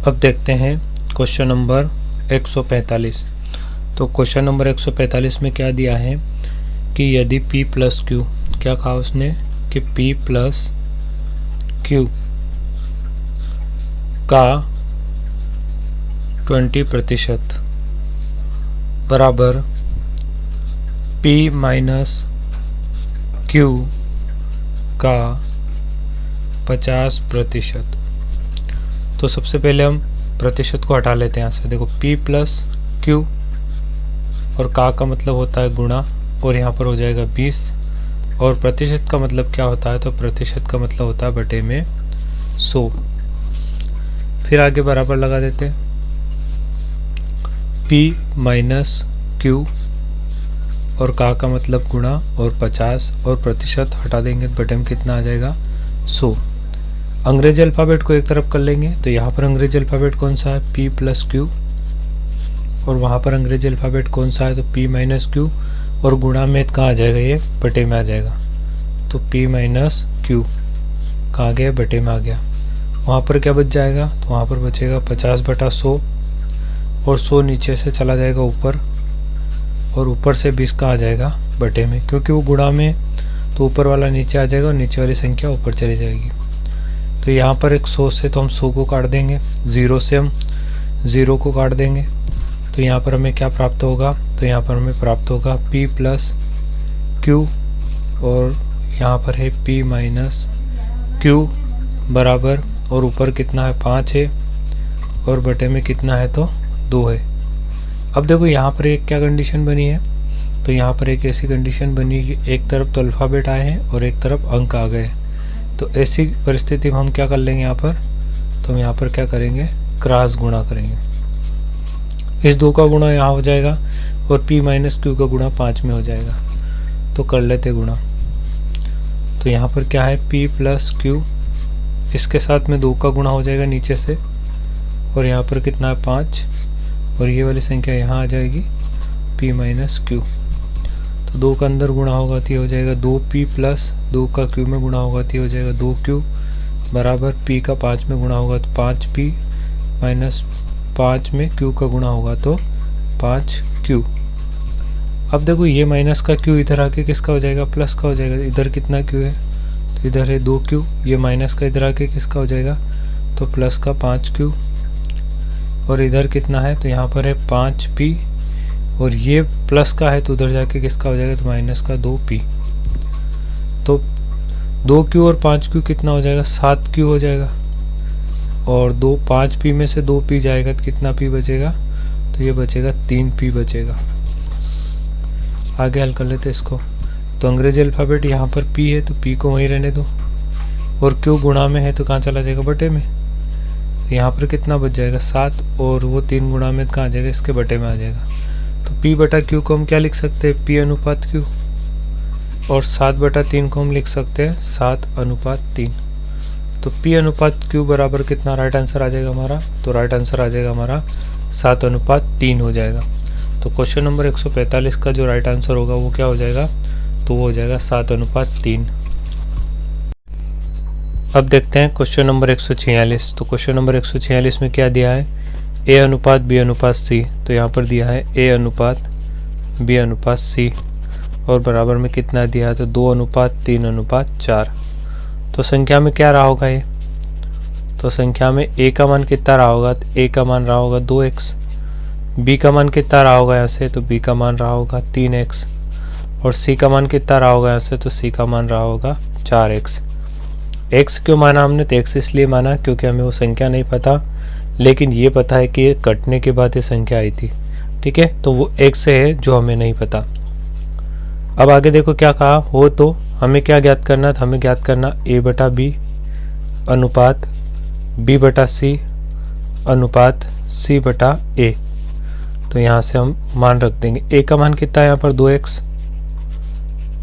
अब देखते हैं क्वेश्चन नंबर 145। तो क्वेश्चन नंबर 145 में क्या दिया है कि यदि P प्लस Q, क्या कहा उसने कि P प्लस Q का 20% बराबर P माइनस Q का 50%। तो सबसे पहले हम प्रतिशत को हटा लेते हैं यहाँ से। देखो P प्लस Q और का मतलब होता है गुणा, और यहाँ पर हो जाएगा 20, और प्रतिशत का मतलब क्या होता है, तो प्रतिशत का मतलब होता है बटे में 100। फिर आगे बराबर लगा देते हैं, P माइनस Q और का मतलब गुणा और 50, और प्रतिशत हटा देंगे तो बटे में कितना आ जाएगा 100। अंग्रेजी अल्फ़ाबेट को एक तरफ कर लेंगे, तो यहाँ पर अंग्रेजी अल्फ़ाबेट कौन सा है, P प्लस Q, और वहाँ पर अंग्रेजी अल्फ़ाबेट कौन सा है, तो P माइनस Q, और गुणा में कहाँ आ जाएगा, ये बटे में आ जाएगा। तो P माइनस Q कहाँ गया, बटे में आ गया। वहाँ पर क्या बच जाएगा, तो वहाँ पर बचेगा 50/100, और 100 नीचे से चला जाएगा ऊपर, और ऊपर से 20 का आ जाएगा बटे में, क्योंकि वो गुणा में तो ऊपर वाला नीचे आ जाएगा और नीचे वाली संख्या ऊपर चली जाएगी। तो यहाँ पर एक 100 से तो हम 100 को काट देंगे, 0 से हम 0 को काट देंगे, तो यहाँ पर हमें क्या प्राप्त होगा, तो यहाँ पर हमें प्राप्त होगा P प्लस Q, और यहाँ पर है P माइनस Q बराबर, और ऊपर कितना है 5 है, और बटे में कितना है तो 2 है। अब देखो यहाँ पर एक क्या कंडीशन बनी है, तो यहाँ पर एक ऐसी कंडीशन बनी कि एक तरफ तो अल्फ़ाबेट आए हैं और एक तरफ अंक आ गए। तो ऐसी परिस्थिति में हम क्या कर लेंगे यहाँ पर, तो हम यहाँ पर क्या करेंगे, क्रॉस गुणा करेंगे। इस 2 का गुणा यहाँ हो जाएगा और P माइनस Q का गुणा 5 में हो जाएगा, तो कर लेते गुणा। तो यहाँ पर क्या है, P प्लस Q, इसके साथ में 2 का गुणा हो जाएगा नीचे से, और यहाँ पर कितना है 5, और ये वाली संख्या यहाँ आ जाएगी P माइनस Q। तो 2 का अंदर गुणा होगा तो ये हो जाएगा 2P प्लस 2 का Q में गुणा होगा तो ये हो जाएगा 2Q बराबर P का 5 में गुणा होगा तो 5P माइनस 5 में Q का गुणा होगा तो 5Q। अब देखो ये माइनस का Q इधर आके किसका हो जाएगा, प्लस का हो जाएगा। इधर कितना Q है, तो इधर है 2Q, ये माइनस का इधर आके किसका हो जाएगा, तो प्लस का 5Q, और इधर कितना है, तो यहाँ पर है 5P, और ये प्लस का है तो उधर जाके किसका हो जाएगा, तो माइनस का 2P। तो 2Q और 5Q कितना हो जाएगा, 7Q हो जाएगा, और 5P में से 2P जाएगा तो कितना P बचेगा, तो ये बचेगा 3P बचेगा। आगे हल कर लेते इसको। तो अंग्रेजी अल्फ़ाबेट यहाँ पर P है तो P को वहीं रहने दो, और Q गुणा में है तो कहाँ चला जाएगा, बटे में। यहाँ पर कितना बच जाएगा 7, और वो 3 गुणा में कहाँ आ जाएगा, इसके बटे में आ जाएगा। तो P बटा Q को हम क्या लिख सकते हैं, P अनुपात Q, और 7/3 को हम लिख सकते हैं 7/3। तो P अनुपात Q बराबर कितना राइट आंसर आ जाएगा हमारा, तो राइट आंसर आ जाएगा हमारा 7/3 हो जाएगा। तो क्वेश्चन नंबर 145 का जो राइट आंसर होगा वो क्या हो जाएगा, तो वो हो जाएगा 7/3। अब देखते हैं क्वेश्चन नंबर 146। तो क्वेश्चन नंबर 146 में क्या दिया है, A अनुपात B अनुपात C। तो यहाँ पर दिया है A अनुपात B अनुपात C, और बराबर में कितना दिया है, तो 2:3:4। तो संख्या में क्या रहा होगा ये, तो संख्या में A का मान कितना रहा होगा, तो A का मान रहा होगा 2x, B का मान कितना रहा होगा यहाँ से, तो B का मान रहा होगा 3x, और C का मान कितना रहा होगा यहाँ से, तो C का मान रहा होगा 4x। x क्यों माना हमने, तो x इसलिए माना क्योंकि हमें वो संख्या नहीं पता, लेकिन ये पता है कि ये कटने के बाद ये संख्या आई थी, ठीक है। तो वो x है जो हमें नहीं पता। अब आगे देखो क्या कहा हो, तो हमें क्या ज्ञात करना था, हमें ज्ञात करना A बटा B अनुपात B बटा C अनुपात C बटा A। तो यहाँ से हम मान रख देंगे, A का मान कितना है यहाँ पर 2x,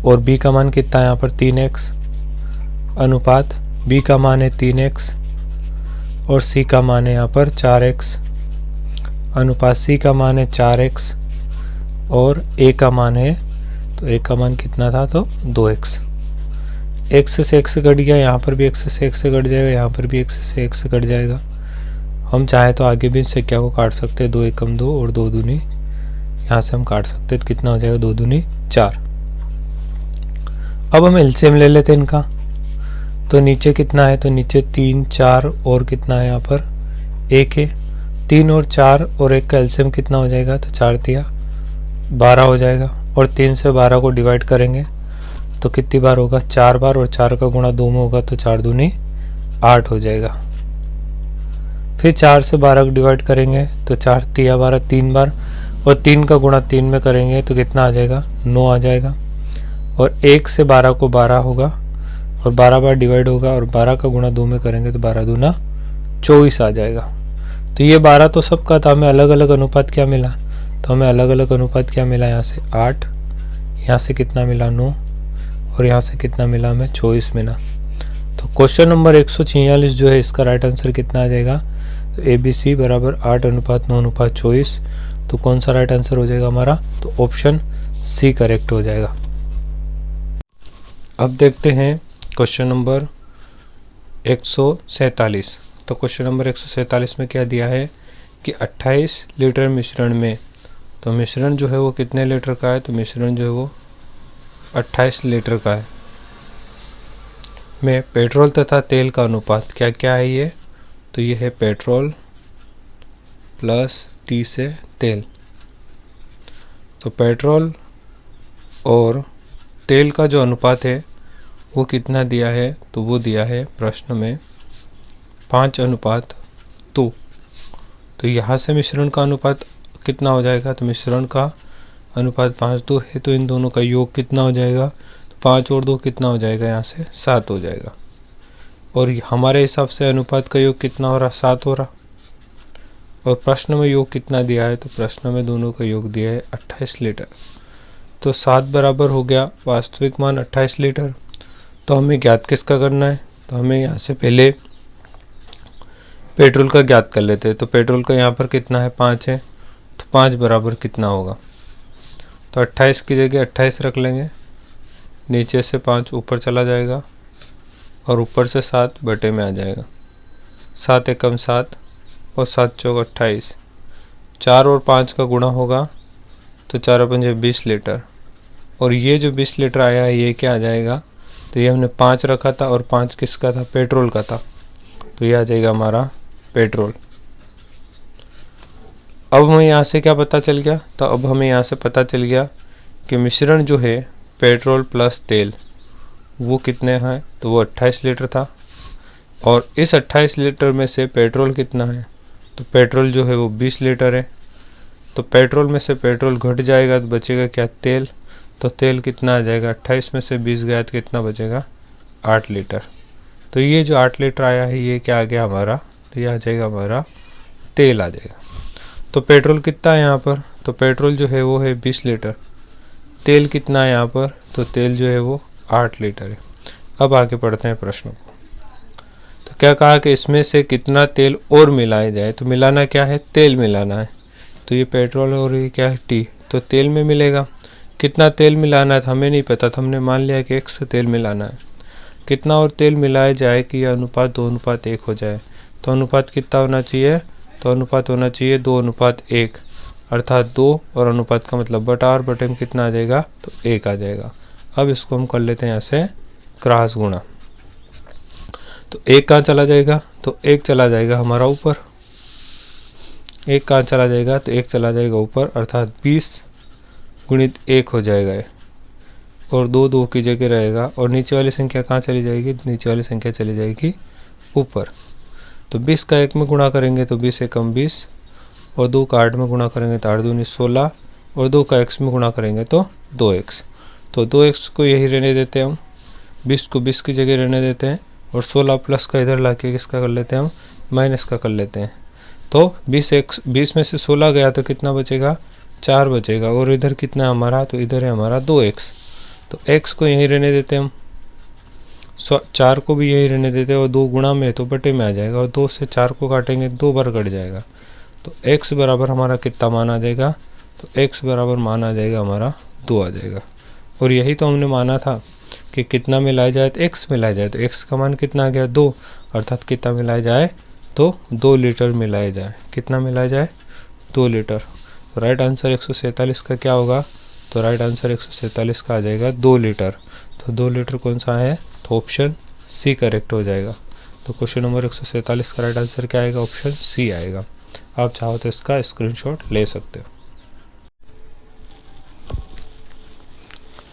और B का मान कितना है यहाँ पर 3x, अनुपात B का मान है 3x, और C का मान है यहाँ पर 4x, अनुपात C का मान है 4x, और A का मान है, तो A का मान कितना था, तो 2x। x से x कट गया, यहाँ पर भी x से x कट जाएगा, यहाँ पर भी x से x कट जाएगा, हम चाहे तो आगे भी इस संख्या को काट सकते हैं, 2 एकम 2 और 2 दूनी यहाँ से हम काट सकते हैं, तो कितना हो जाएगा 2 दूनी 4। अब हम एलसीएम ले लेते हैं इनका, तो नीचे कितना है, तो नीचे 3 4 और कितना है यहाँ पर 1 है, 3 और 4 और 1 का एलसीएम कितना हो जाएगा, तो 4 दिया 12 हो जाएगा। और 3 से 12 को डिवाइड करेंगे तो कितनी बार होगा, 4 बार, और 4 का गुणा 2 में होगा तो 4 दूनी 8 हो जाएगा। फिर 4 से 12 को डिवाइड करेंगे तो 4 तिया 12 3 बार, और 3 का गुणा 3 में करेंगे तो कितना आ जाएगा, 9 आ जाएगा। और 1 से 12 को 12 होगा और 12 बार डिवाइड होगा, और 12 का गुणा 2 में करेंगे तो 12 दूना 24 आ जाएगा। तो ये 12 तो सबका था, हमें अलग अलग अनुपात क्या मिला, तो हमें अलग अलग अनुपात क्या मिला, यहाँ से 8, यहाँ से कितना मिला 9, और यहाँ से कितना मिला हमें 24 मिला। तो क्वेश्चन नंबर 146 जो है इसका राइट आंसर कितना आ जाएगा, तो ABC बराबर 8:9:24। तो कौन सा राइट आंसर हो जाएगा हमारा, तो ऑप्शन सी करेक्ट हो जाएगा। अब देखते हैं क्वेश्चन नंबर 147। तो क्वेश्चन नंबर 147 में क्या दिया है कि 28 लीटर मिश्रण में, तो मिश्रण जो है वो कितने लीटर का है, तो मिश्रण जो है वो 28 लीटर का है, में पेट्रोल तथा तेल का अनुपात क्या क्या है ये, तो ये है पेट्रोल प्लस T से तेल। तो पेट्रोल और तेल का जो अनुपात है वो कितना दिया है, तो वो दिया है प्रश्न में 5:2। तो यहाँ से मिश्रण का अनुपात कितना हो जाएगा, तो मिश्रण का अनुपात 5:2 है, तो इन दोनों का योग कितना हो जाएगा, तो 5 और 2 कितना हो जाएगा, यहाँ से 7 हो जाएगा। और हमारे हिसाब से अनुपात का योग कितना हो रहा, 7 हो रहा। और प्रश्न में योग कितना दिया है, तो प्रश्न में दोनों का योग दिया है 28 लीटर। तो 7 बराबर हो गया वास्तविक मान 28 लीटर। तो हमें ज्ञात किसका करना है, तो हमें यहाँ से पहले पेट्रोल का ज्ञात कर लेते हैं। तो पेट्रोल का यहाँ पर कितना है, 5 है, तो 5 बराबर कितना होगा, तो 28 की जगह 28 रख लेंगे, नीचे से 5 ऊपर चला जाएगा और ऊपर से 7 बटे में आ जाएगा, 7 एकम 7 और 7 चौक 28, 4 और 5 का गुणा होगा तो 4 पंजे 20 लीटर। और ये जो 20 लीटर आया है ये क्या आ जाएगा, तो ये हमने 5 रखा था और 5 किसका था, पेट्रोल का था, तो ये आ जाएगा हमारा पेट्रोल। अब हमें यहाँ से क्या पता चल गया, तो अब हमें यहाँ से पता चल गया कि मिश्रण जो है पेट्रोल प्लस तेल वो कितने हैं, तो वो 28 लीटर था। और इस 28 लीटर में से पेट्रोल कितना है, तो पेट्रोल जो है वो 20 लीटर है। तो पेट्रोल में से पेट्रोल घट जाएगा तो बचेगा क्या, तेल। तो तेल कितना आ जाएगा, 28 में से 20 गया तो कितना बचेगा, 8 लीटर। तो ये जो 8 लीटर आया है ये क्या आ गया हमारा, तो ये आ जाएगा हमारा तेल आ जाएगा। तो पेट्रोल कितना है यहाँ पर, तो पेट्रोल जो है वो है 20 लीटर, तेल कितना है यहाँ पर, तो तेल जो है वो 8 लीटर है। अब आगे पढ़ते हैं प्रश्नों को। तो क्या कहा कि इसमें से कितना तेल और मिलाया जाए, तो मिलाना क्या है, तेल मिलाना है। तो ये पेट्रोल और ये क्या है टी, तो तेल में मिलेगा। कितना तेल मिलाना है हमें नहीं पता था, हमने मान लिया कि 1 से तेल मिलाना है। कितना और तेल मिलाया जाए कि यह अनुपात 2:1 हो जाए, तो अनुपात कितना होना चाहिए, तो अनुपात होना चाहिए 2:1, अर्थात 2 और अनुपात का मतलब बटा, और बटे में कितना आ जाएगा, तो 1 आ जाएगा। अब इसको हम कर लेते हैं यहाँ से क्रॉस गुणा। तो 1 कहाँ चला जाएगा, तो 1 चला जाएगा हमारा ऊपर, 1 कहाँ चला जाएगा, तो 1 चला जाएगा ऊपर, अर्थात 20 गुणित 1 हो जाएगा ये, और 2 2 की जगह रहेगा। और नीचे वाली संख्या कहाँ चली जाएगी, नीचे वाली संख्या चली जाएगी ऊपर। तो 20 का 1 में गुणा करेंगे तो 20 एकम 20, और 2 का 8 में गुणा करेंगे तो 8 दूनी 16, और 2 का x में गुणा करेंगे तो 2x। तो 2x को यही रहने देते हैं हम, 20 को 20 की जगह रहने देते हैं, और 16 प्लस का इधर ला के किसका कर लेते हैं हम, माइनस का कर लेते हैं। तो 20 में से 16 गया तो कितना बचेगा, 4 बचेगा। और इधर कितना हमारा, तो इधर है हमारा 2x। तो x को यहीं रहने देते हैं हम, 4 को भी यहीं रहने देते हैं, और 2 गुणा में तो बटे में आ जाएगा, और 2 से 4 को काटेंगे 2 बार कट जाएगा। तो x बराबर हमारा कितना मान आ जाएगा, तो x बराबर मान आ जाएगा हमारा 2 आ जाएगा। और यही तो हमने माना था कि कितना मिलाया जाए, तो x मिलाया जाए, तो x का मान कितना आ गया 2, अर्थात कितना मिलाया जाए तो 2 लीटर मिलाया जाए। कितना मिलाया जाए? 2 लीटर। तो राइट आंसर 147 का क्या होगा? तो राइट आंसर 147 का आ जाएगा 2 लीटर। तो 2 लीटर कौन सा है? तो ऑप्शन सी करेक्ट हो जाएगा। तो क्वेश्चन नंबर 147 का राइट आंसर क्या आएगा? ऑप्शन सी आएगा। आप चाहो तो इसका स्क्रीनशॉट ले सकते हो।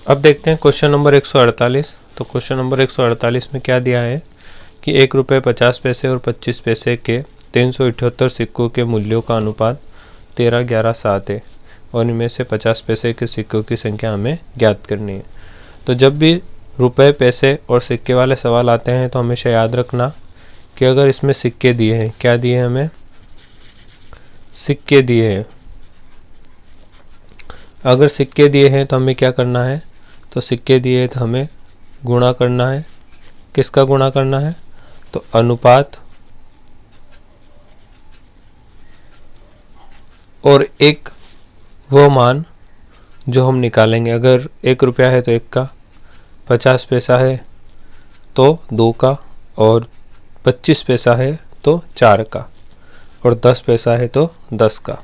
अब देखते हैं क्वेश्चन नंबर 148। तो क्वेश्चन नंबर 148 में क्या दिया है कि 1 रुपये 50 पैसे और 25 पैसे के 378 सिक्कों के मूल्यों का अनुपात 13, 11, 7 है और इनमें से 50 पैसे के सिक्कों की संख्या हमें ज्ञात करनी है। तो जब भी रुपए, पैसे और सिक्के वाले सवाल आते हैं तो हमेशा याद रखना कि अगर इसमें सिक्के दिए हैं, क्या दिए हैं हमें? सिक्के दिए हैं। अगर सिक्के दिए हैं तो हमें क्या करना है? तो सिक्के दिए तो हमें गुणा करना है। किसका गुणा करना है? तो अनुपात और एक वो मान जो हम निकालेंगे। अगर 1 रुपया है तो 1 का, 50 पैसा है तो 2 का, और 25 पैसा है तो 4 का, और 10 पैसा है तो 10 का।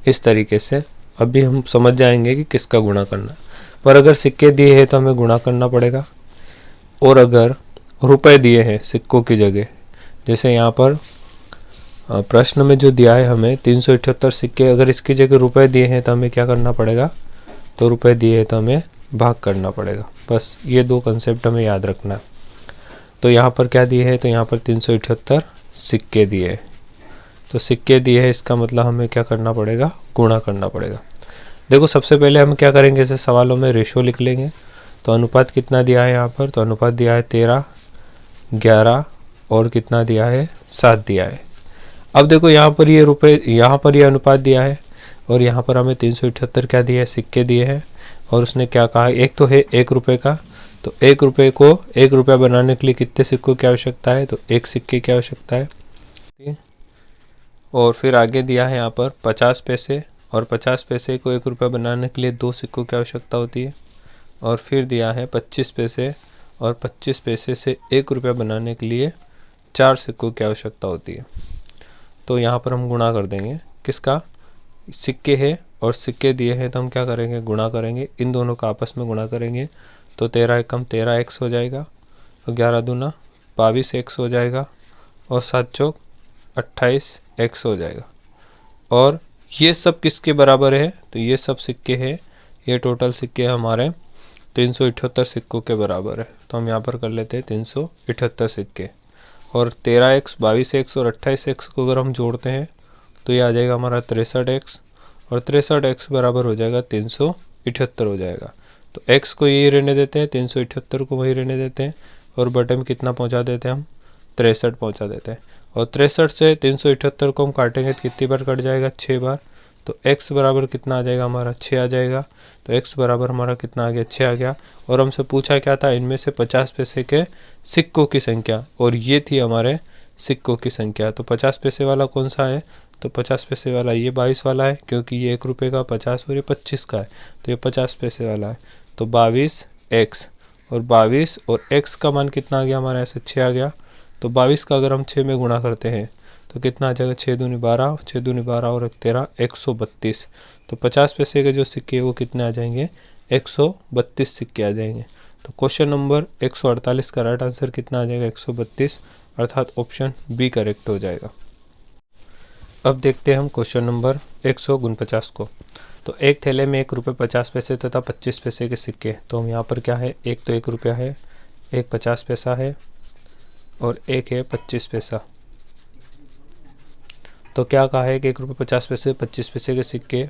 इस तरीके से अभी हम समझ जाएंगे कि किसका गुणा करना। पर अगर सिक्के दिए हैं तो हमें गुणा करना पड़ेगा, और अगर रुपए दिए हैं सिक्कों की जगह, जैसे यहाँ पर प्रश्न में जो दिया है हमें 378 सिक्के, अगर इसकी जगह रुपए दिए हैं तो हमें क्या करना पड़ेगा? तो रुपए दिए हैं तो हमें भाग करना पड़ेगा। बस ये 2 कंसेप्ट हमें याद रखना है। तो यहाँ पर क्या दिए हैं? तो यहाँ पर 378 सिक्के दिए हैं। तो सिक्के दिए हैं, इसका मतलब हमें क्या करना पड़ेगा? गुणा करना पड़ेगा। देखो सबसे पहले हम क्या करेंगे, ऐसे सवालों में रेशो लिख लेंगे। तो अनुपात कितना दिया है यहाँ पर? तो अनुपात दिया है 13, 11 और कितना दिया है? 7 दिया है। अब देखो यहाँ पर ये रुपए, यहाँ पर ये अनुपात दिया है और यहाँ पर हमें 378 क्या दिया है? सिक्के दिए हैं। और उसने क्या कहा? एक तो है 1 रुपये का, तो 1 रुपये को 1 रुपया बनाने के लिए कितने सिक्कों की आवश्यकता है? तो 1 सिक्के की आवश्यकता है। और फिर आगे दिया है यहाँ पर 50 पैसे, और 50 पैसे को 1 रुपया बनाने के लिए 2 सिक्कों की आवश्यकता होती है। और फिर दिया है 25 पैसे, और 25 पैसे से 1 रुपया बनाने के लिए 4 सिक्कों की आवश्यकता होती है। तो यहाँ पर हम गुणा कर देंगे। किसका? सिक्के है और सिक्के दिए हैं तो हम क्या करेंगे? गुणा करेंगे। इन दोनों का आपस में गुणा करेंगे तो 13 एकम 13 एक्स हो जाएगा, और 11 दूना 22 एक्स हो जाएगा, और 7 चौक 28 एक्स हो जाएगा। और ये सब किसके बराबर है? तो ये सब सिक्के हैं, ये टोटल सिक्के हमारे 378 सिक्कों के बराबर है। तो हम यहाँ पर कर लेते हैं 378 सिक्के, और 13 एक्स, 22 एक्स और 28 एक्स को अगर हम जोड़ते हैं तो ये आ जाएगा हमारा 63 एक्स, और 63 एक्स बराबर हो जाएगा 378 हो जाएगा। तो एक्स को यही रहने देते हैं, 378 को वही रहने देते हैं, और बटे में कितना पहुंचा देते हैं हम? 63 पहुंचा देते हैं। और 63 से 378 को हम काटेंगे तो कितनी बार कट जाएगा? 6 बार। तो x बराबर कितना आ जाएगा हमारा? 6 आ जाएगा। तो x बराबर हमारा कितना आ गया? 6 आ गया। और हमसे पूछा क्या था? इनमें से 50 पैसे के सिक्कों की संख्या, और ये थी हमारे सिक्कों की संख्या। तो 50 पैसे वाला कौन सा है? तो 50 पैसे वाला ये 22 वाला है, क्योंकि ये 1 रुपये का 50 और ये 25 का है, तो ये 50 पैसे वाला है। तो 22 x, और 22 और x का मान कितना आ गया हमारा? ऐसे 6 आ गया। तो 22 का अगर हम 6 में गुणा करते हैं तो कितना आ जाएगा? 6 दूनी 12, 6 दूनी 12 और 13, 132। तो 50 पैसे के जो सिक्के वो कितने आ जाएंगे? 132 सिक्के आ जाएंगे। तो क्वेश्चन नंबर 148 का राइट आंसर कितना आ जाएगा? 132, अर्थात ऑप्शन बी करेक्ट हो जाएगा। अब देखते हैं हम क्वेश्चन नंबर 149 को। तो एक थैले में 1 रुपये 50 पैसे तथा 25 पैसे के सिक्के। तो हम यहाँ पर क्या है? एक तो 1 रुपया है, एक 50 पैसा है, और एक है 25 पैसा। तो क्या कहा है कि 1 रुपये 50 पैसे 25 पैसे के सिक्के,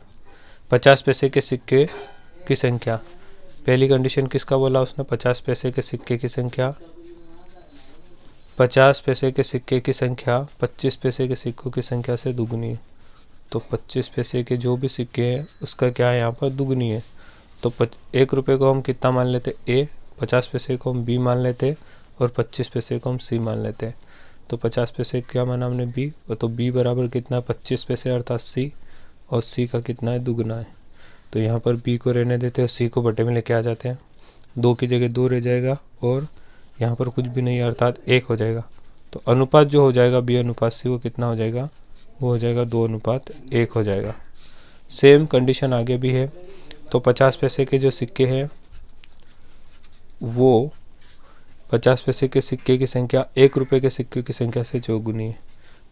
50 पैसे के सिक्के की संख्या। पहली कंडीशन किसका बोला उसने? 50 पैसे के सिक्के की संख्या, 50 पैसे के सिक्के की संख्या 25 पैसे के सिक्कों की संख्या से दुगनी है। तो 25 पैसे के जो भी सिक्के हैं उसका क्या है? यहाँ पर दुगनी है। तो 1 रुपये को हम कितना मान लेते? ए, 50 पैसे को हम बी मान लेते, और 25 पैसे को हम सी मान लेते हैं। तो 50 पैसे क्या माना हमने? बी। तो बी बराबर कितना? 25 पैसे अर्थात सी, और सी का कितना है? दुगना है। तो यहाँ पर बी को रहने देते हैं और सी को बटे में लेके आ जाते हैं। 2 की जगह 2 रह जाएगा, और यहाँ पर कुछ भी नहीं अर्थात 1 हो जाएगा। तो अनुपात जो हो जाएगा बी अनुपात सी वो कितना हो जाएगा, वो हो जाएगा 2:1 हो जाएगा। सेम कंडीशन आगे भी है। तो 50 पैसे के जो सिक्के हैं वो 50 पैसे के सिक्के की संख्या 1 रुपये के सिक्के की संख्या से चौगुनी है।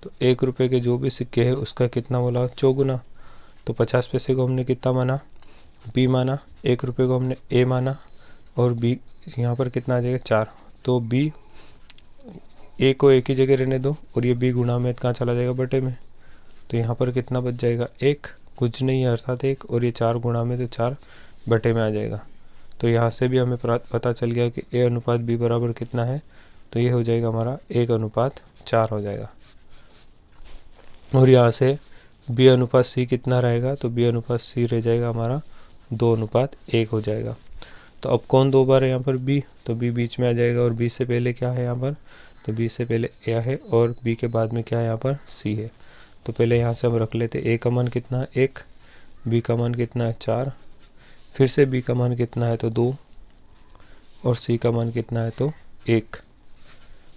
तो 1 रुपये के जो भी सिक्के हैं उसका कितना बोला, चौगुना। तो 50 पैसे को हमने कितना माना, बी माना, 1 रुपये को हमने ए माना, और बी यहाँ पर कितना आ जाएगा 4। तो बी ए को एक ही जगह रहने दो और ये बी गुणा में कहाँ चला जाएगा, बटे में। तो यहाँ पर कितना बच जाएगा, 1, कुछ नहीं है अर्थात 1, और ये 4 गुणा में तो 4 बटे में आ जाएगा। तो यहाँ से भी हमें पता चल गया कि ए अनुपात बी बराबर कितना है। तो ये हो जाएगा हमारा 1:4 हो जाएगा। और यहाँ से बी अनुपात सी कितना रहेगा, तो बी अनुपात सी रह जाएगा हमारा 2:1 हो जाएगा। तो अब कौन 2 बार है यहाँ पर, बी, तो बी बीच में आ जाएगा। और बी से पहले क्या है यहाँ पर, तो बी से पहले ए है और बी के बाद में क्या है यहाँ पर, सी है। तो पहले यहाँ से हम रख लेते, ए का मान कितना है 1, बी का मान कितना है 4, फिर से बी का मान कितना है तो 2, और सी का मान कितना है तो 1।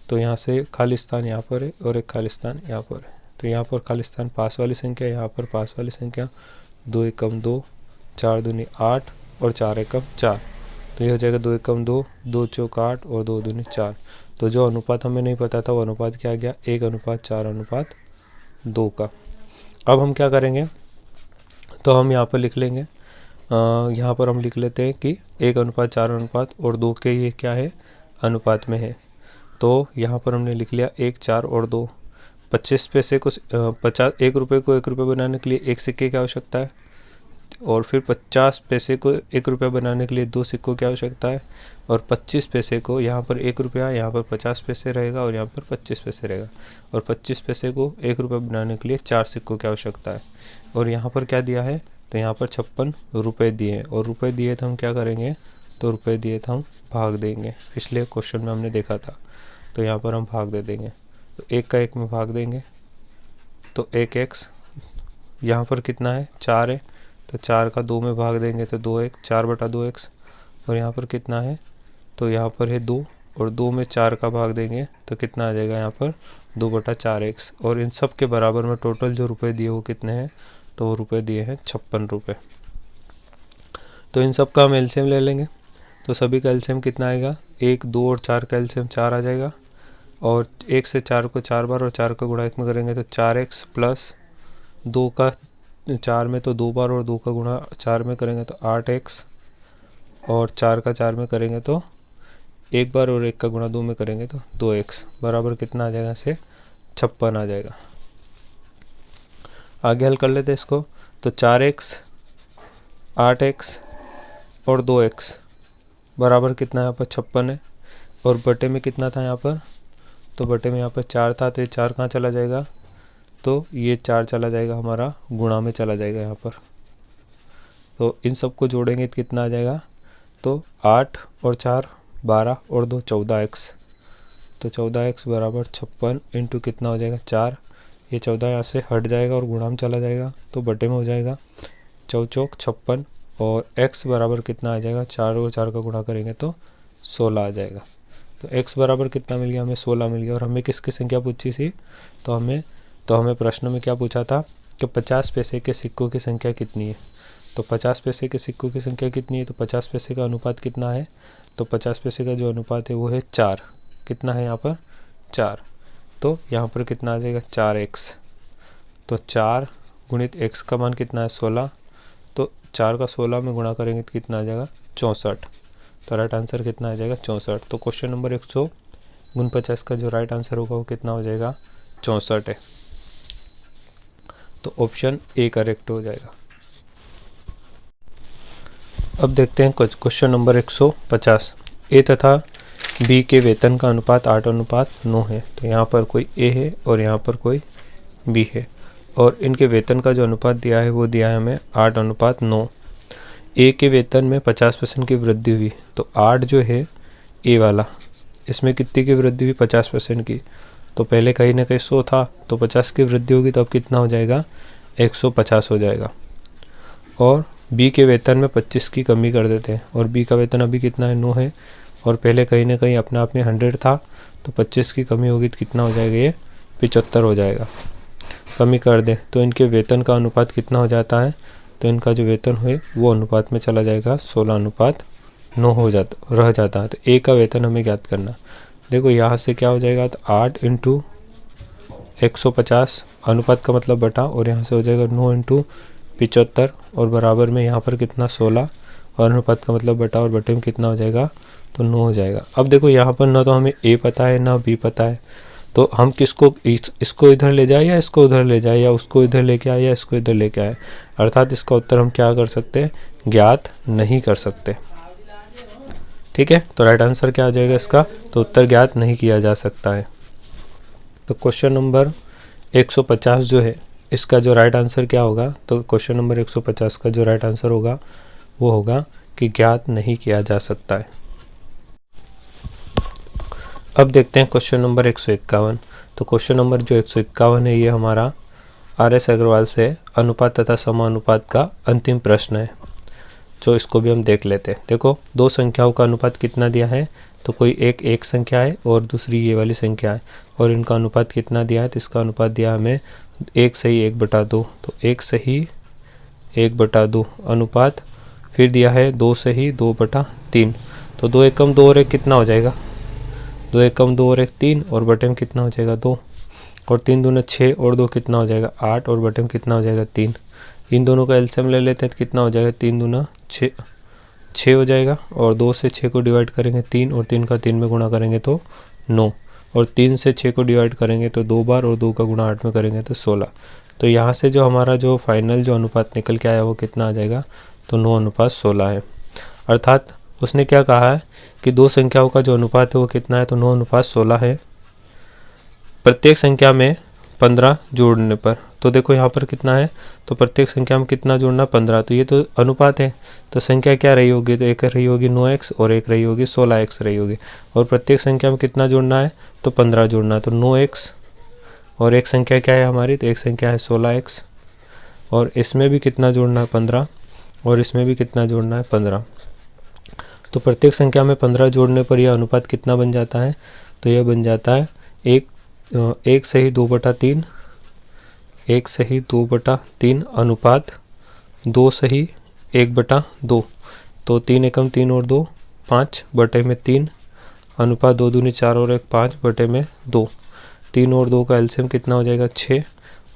तो यहाँ से खाली स्थान यहाँ पर है और एक खाली स्थान यहाँ पर है। तो यहाँ पर खाली स्थान पास वाली संख्या, यहाँ पर पास वाली संख्या, 2 एकम 2, 4 दूनी 8 और 4 एकम 4। तो ये हो जाएगा 2 एकम 2, 2 चौक 8 और 2 दूनी 4। तो जो अनुपात हमें नहीं पता था वो अनुपात क्या आ गया, 1:4:2 का। अब हम क्या करेंगे, तो हम यहाँ पर लिख लेंगे, यहाँ पर हम लिख लेते हैं कि 1:4:2 के ये क्या है, अनुपात में है। तो यहाँ पर हमने लिख लिया 1, 4 और 2। 25 पैसे को 1 रुपये को 1 रुपये बनाने के लिए 1 सिक्के की आवश्यकता है, और फिर 50 पैसे को 1 रुपया बनाने के लिए 2 सिक्कों की आवश्यकता है, और 25 पैसे को यहाँ पर 1 रुपया, यहाँ पर 50 पैसे रहेगा और यहाँ पर 25 पैसे रहेगा, और 25 पैसे को 1 रुपया बनाने के लिए 4 सिक्कों की आवश्यकता है। और यहाँ पर क्या दिया है, तो यहाँ पर 56 रुपये दिए हैं, और रुपये दिए तो हम क्या करेंगे, तो रुपये दिए तो हम भाग देंगे, पिछले क्वेश्चन में हमने देखा था। तो यहाँ पर हम भाग दे देंगे, तो 1 का 1 में भाग देंगे, तो 1x, यहाँ पर कितना है 4 है, तो 4 का 2 में भाग देंगे तो 2x, 4/2x, और यहाँ पर कितना है, तो यहाँ पर है 2, और 2 में 4 का भाग देंगे तो कितना आ जाएगा यहाँ पर 2/4x। और इन सब के बराबर में टोटल जो रुपए दिए वो कितने हैं, तो वो रुपए दिए हैं 56 रुपये। तो इन सब का हम एलसीएम ले लेंगे। तो सभी का एलसीएम कितना आएगा, 1, 2 और 4 का एलसीएम 4 आ जाएगा, और 1 से 4 को 4 बार और 4 का गुणा 1 में करेंगे तो 4x प्लस 2 का 4 में तो 2 बार और 2 का गुणा 4 में करेंगे तो 8x, और 4 का 4 में करेंगे तो 1 बार और 1 का गुणा 2 में करेंगे तो 2x, बराबर कितना आ जाएगा, से 56 आ जाएगा। आगे हल कर लेते हैं इसको। तो 4x, 8x और 2x बराबर कितना यहाँ पर 56 है, और बटे में कितना था यहाँ पर, तो बटे में यहाँ पर 4 था, तो ये 4 कहाँ चला जाएगा, तो ये 4 चला जाएगा हमारा गुणा में चला जाएगा यहाँ पर। तो इन सब को जोड़ेंगे तो कितना आ जाएगा, तो 8 और 4 12 और 2 14x। तो 14x बराबर 56 इंटू कितना हो जाएगा 4, ये 14 यहाँ से हट जाएगा और गुणा में चला जाएगा तो बटे में हो जाएगा 4 चौक 56, और x बराबर कितना आ जाएगा, 4 और 4 का गुणा करेंगे तो 16 आ जाएगा। तो x बराबर कितना मिल गया, हमें 16 मिल गया। और हमें किसकी संख्या पूछी थी, तो हमें प्रश्न में क्या पूछा था कि 50 पैसे के सिक्कों की संख्या कितनी है। तो 50 पैसे के सिक्कों की संख्या कितनी है, तो 50 पैसे का अनुपात कितना है, तो 50 पैसे का जो अनुपात है वो है 4। कितना है यहाँ पर 4, तो यहाँ पर कितना आ जाएगा 4x। तो 4 गुणित x का मान कितना है 16, तो 4 का 16 में गुणा करेंगे तो कितना आ जाएगा 64। तो राइट आंसर कितना आ जाएगा 64। तो क्वेश्चन नंबर 149 का जो राइट आंसर होगा वो कितना हो जाएगा 64 है। तो ऑप्शन ए करेक्ट हो जाएगा। अब देखते हैं क्वेश्चन नंबर 150। ए तथा बी के वेतन का अनुपात 8:9 है। तो यहाँ पर कोई ए है और यहाँ पर कोई बी है, और इनके वेतन का जो अनुपात दिया है वो दिया है हमें 8:9। ए के वेतन में 50% की वृद्धि हुई, तो 8 जो है ए वाला, इसमें कितनी की वृद्धि हुई 50% की। तो पहले कहीं ना कहीं 100 था, तो 50 की वृद्धि होगी तो अब कितना हो जाएगा 150 हो जाएगा। और बी के वेतन में 25 की कमी कर देते हैं, और बी का वेतन अभी कितना है 9 है, और पहले कहीं ना कहीं अपने आप में 100 था, तो 25 की कमी होगी तो कितना हो जाएगा, ये 75 हो जाएगा। कमी कर दें तो इनके वेतन का अनुपात कितना हो जाता है, तो इनका जो वेतन है वो अनुपात में चला जाएगा, 16:9 हो जाता रह जाता है। तो ए का वेतन हमें ज्ञात करना। देखो यहाँ से क्या हो जाएगा, तो 8 × 150 अनुपात का मतलब बटा, और यहाँ से हो जाएगा 9 × 75 और बराबर में यहाँ पर कितना 16 और अनुपात का मतलब बटा, और बटे में कितना हो जाएगा, तो 9 हो जाएगा। अब देखो यहाँ पर ना तो हमें ए पता है ना बी पता है, तो हम किसको इसको इधर ले जाए या इसको उधर ले जाए, या उसको इधर लेके आए या इसको इधर लेके आए, अर्थात इसका उत्तर हम क्या कर सकते हैं, ज्ञात नहीं कर सकते। ठीक है, तो राइट आंसर क्या आ जाएगा इसका, तो उत्तर ज्ञात नहीं किया जा सकता है। तो क्वेश्चन नंबर 150 जो है इसका जो राइट आंसर क्या होगा, तो क्वेश्चन नंबर 150 का जो राइट आंसर होगा वो होगा कि ज्ञात नहीं किया जा सकता है। अब देखते हैं क्वेश्चन नंबर 151। तो क्वेश्चन नंबर जो 151 है ये हमारा RS अग्रवाल से अनुपात तथा समानुपात का अंतिम प्रश्न है, जो इसको भी हम देख लेते हैं। देखो दो संख्याओं का अनुपात कितना दिया है, तो कोई एक संख्या है और दूसरी ये वाली संख्या है, और इनका अनुपात कितना दिया है, तो इसका अनुपात दिया हमें 1:1/2। तो 1:1/2 अनुपात, फिर दिया है 2:2/3। तो 2 एकम 2 और 1 कितना हो जाएगा, 2 एकम 2 और 1 3, और बटे में कितना हो जाएगा 2, और 3 दूना 6 और 2 कितना हो जाएगा 8, और बटे में कितना हो जाएगा 3। इन दोनों का एलसीएम ले लेते हैं तो कितना हो जाएगा, 3 दूना 6 हो जाएगा, और 2 से 6 को डिवाइड करेंगे 3, और 3 का 3 में गुणा करेंगे तो 9, और 3 से 6 को डिवाइड करेंगे तो 2 बार, और 2 का गुणा 8 में करेंगे तो 16। तो यहाँ से जो हमारा जो फाइनल जो अनुपात निकल के आया वो कितना आ जाएगा, तो 9:16 है। अर्थात उसने क्या कहा है कि दो संख्याओं का जो अनुपात है वो कितना है, तो 9:16 है। प्रत्येक संख्या में 15 जोड़ने पर, तो देखो यहाँ पर कितना है, तो प्रत्येक संख्या में कितना जोड़ना 15, तो ये तो अनुपात है, तो संख्या क्या रही होगी, तो एक रही होगी 9x और एक रही होगी 16x रही होगी, और प्रत्येक संख्या में कितना जोड़ना है, तो 15 जोड़ना है। तो 9x और एक संख्या क्या है हमारी, तो एक संख्या है 16x, और इसमें भी कितना जोड़ना है 15, और इसमें भी कितना जोड़ना है 15। तो प्रत्येक संख्या में 15 जोड़ने पर यह अनुपात कितना बन जाता है, तो यह बन जाता है 1:2/3, 1:2/3 अनुपात 2:1/2। तो 3 एकम 3 और 2 5 बटे में 3 अनुपात 2 दूनी 4 और 1 5 बटे में 2। 3 और 2 का एलसीएम कितना हो जाएगा 6,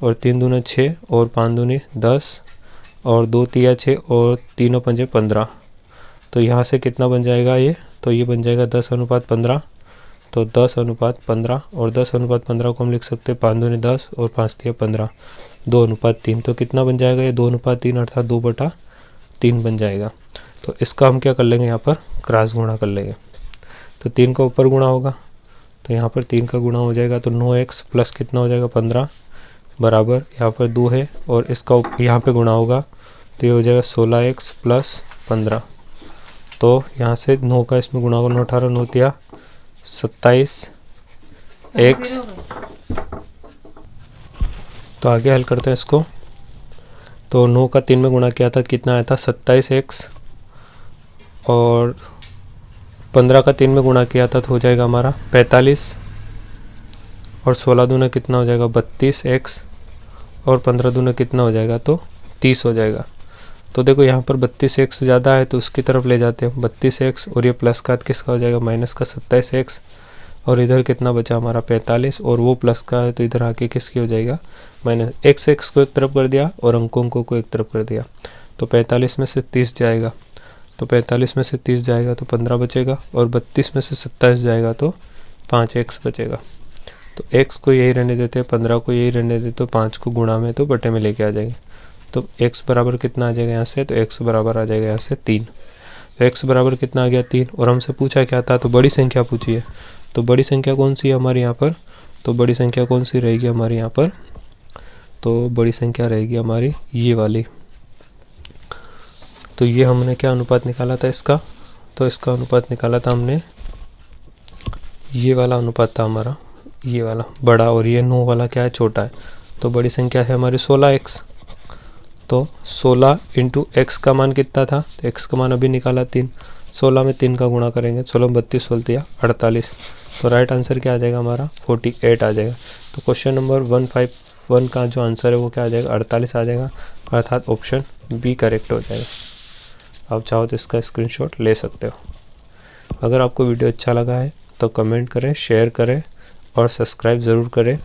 और 3 दूना 6 और 5 दूनी 10, और 2 तिया 6 और 3 पंजे 15। तो यहाँ से कितना बन जाएगा ये, तो ये बन जाएगा 10:15। तो 10:15, और 10:15 को हम लिख सकते हैं 5 दूनी 10 और 5 तिया 15, 2:3। तो कितना बन जाएगा ये 2:3, अर्थात 2/3 बन जाएगा। तो इसका हम क्या कर लेंगे, यहाँ पर क्रॉस गुणा कर लेंगे। तो 3 का ऊपर गुणा होगा, तो यहाँ पर 3 का गुणा हो जाएगा, तो 9x प्लस कितना हो जाएगा 15 बराबर, यहाँ पर 2 है और इसका यहाँ पे गुणा होगा, तो ये हो जाएगा 16x प्लस 15। तो यहाँ से 9 का इसमें गुणा होगा, 9 18 9 तिया 27x। तो आगे हल करते हैं इसको। तो 9 का 3 में गुणा किया था, कितना आया था 27x, और 15 का 3 में गुणा किया था तो हो जाएगा हमारा 45, और 16 दूना कितना हो जाएगा 32x, और 15 दूना कितना हो जाएगा, तो 30 हो जाएगा। तो देखो यहाँ पर 32x ज़्यादा है तो उसकी तरफ ले जाते हैं 32x, और ये प्लस का किसका हो जाएगा माइनस का 27x, और इधर कितना बचा हमारा 45, और वो प्लस का है तो इधर आके किसकी हो जाएगा माइनस। x को एक तरफ कर दिया और अंकों को एक तरफ कर दिया, तो 45 में से 30 जाएगा, तो 45 में से 30 जाएगा तो 15 बचेगा, और 32 में से 27 जाएगा तो 5x बचेगा। तो x को यही रहने देते हैं, 15 को यही रहने देते, तो 5 को गुणा में तो बटे में लेके आ जाएंगे। तो x बराबर कितना आ जाएगा यहाँ से, तो x बराबर आ जाएगा यहाँ से 3। तो x बराबर कितना आ गया 3, और हमसे पूछा क्या था, तो बड़ी संख्या पूछी है। तो बड़ी संख्या कौन सी है हमारे यहाँ पर, तो बड़ी संख्या कौन सी रहेगी हमारे यहाँ पर, तो बड़ी संख्या रहेगी हमारी ये वाली। तो ये हमने क्या अनुपात निकाला था इसका, तो इसका अनुपात निकाला था हमने, ये वाला अनुपात था हमारा, ये वाला बड़ा, और ये 9 वाला क्या है छोटा है। तो बड़ी संख्या है हमारी 16x, तो 16 × x का मान कितना था, तो x का मान अभी निकाला 3, 16 में 3 का गुणा करेंगे, 16 32 16 या 48, तो राइट आंसर क्या आ जाएगा हमारा 48 आ जाएगा। तो क्वेश्चन नंबर 151 का जो आंसर है वो क्या आ जाएगा 48 आ जाएगा, अर्थात ऑप्शन बी करेक्ट हो जाएगा। आप चाहो तो इसका स्क्रीनशॉट ले सकते हो। अगर आपको वीडियो अच्छा लगा है तो कमेंट करें, शेयर करें और सब्सक्राइब ज़रूर करें।